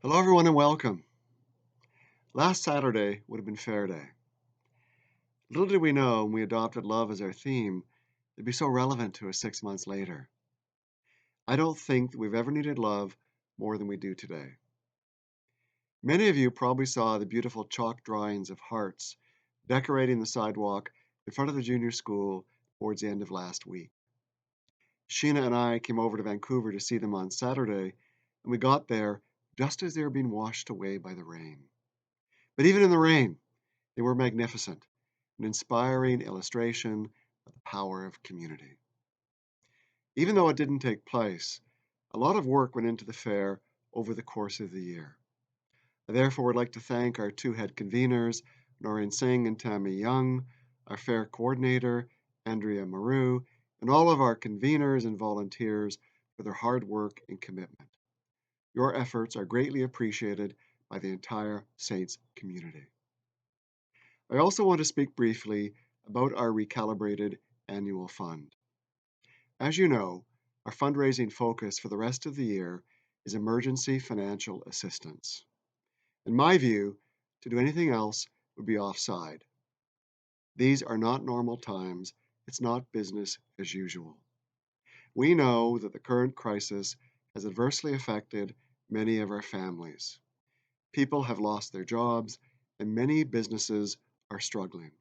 Hello, everyone, and welcome. Last Saturday would have been Fair Day. Little did we know when we adopted love as our theme, it'd be so relevant to us 6 months later. I don't think that we've ever needed love more than we do today. Many of you probably saw the beautiful chalk drawings of hearts decorating the sidewalk in front of the junior school towards the end of last week. Sheena and I came over to Vancouver to see them on Saturday, and we got there just as they were being washed away by the rain. But even in the rain, they were magnificent, an inspiring illustration of the power of community. Even though it didn't take place, a lot of work went into the fair over the course of the year. I therefore would like to thank our two head conveners, Noreen Singh and Tammy Young, our fair coordinator, Andrea Maru, and all of our conveners and volunteers for their hard work and commitment. Your efforts are greatly appreciated by the entire Saints community. I also want to speak briefly about our recalibrated annual fund. As you know, our fundraising focus for the rest of the year is emergency financial assistance. In my view, to do anything else would be offside. These are not normal times. It's not business as usual. We know that the current crisis has adversely affected many of our families. People have lost their jobs, and many businesses are struggling.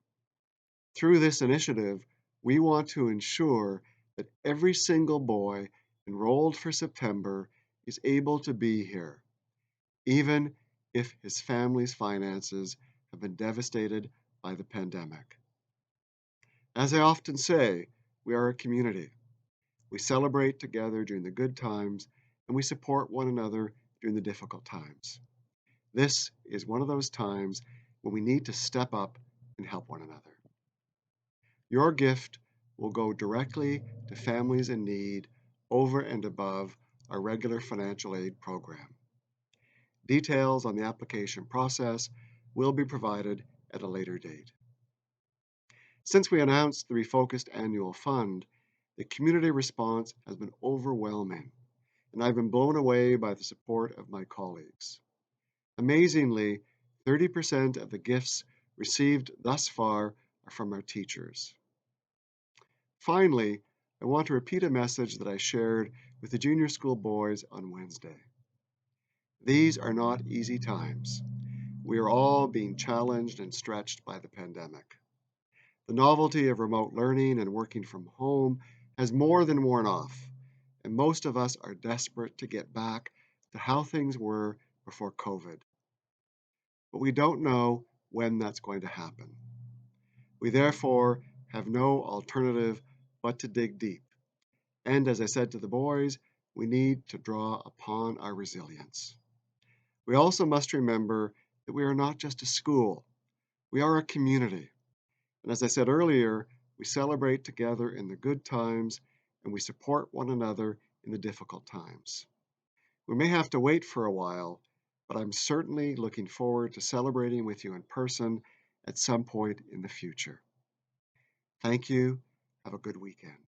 Through this initiative, we want to ensure that every single boy enrolled for September is able to be here, even if his family's finances have been devastated by the pandemic. As I often say, we are a community. We celebrate together during the good times, and we support one another during the difficult times. This is one of those times when we need to step up and help one another. Your gift will go directly to families in need over and above our regular financial aid program. Details on the application process will be provided at a later date. Since we announced the refocused annual fund, the community response has been overwhelming, and I've been blown away by the support of my colleagues. Amazingly, 30% of the gifts received thus far are from our teachers. Finally, I want to repeat a message that I shared with the junior school boys on Wednesday. These are not easy times. We are all being challenged and stretched by the pandemic. The novelty of remote learning and working from home has more than worn off, and most of us are desperate to get back to how things were before COVID. But we don't know when that's going to happen. We therefore have no alternative but to dig deep. And as I said to the boys, we need to draw upon our resilience. We also must remember that we are not just a school, we are a community. And as I said earlier, we celebrate together in the good times and we support one another in the difficult times. We may have to wait for a while, but I'm certainly looking forward to celebrating with you in person at some point in the future. Thank you. Have a good weekend.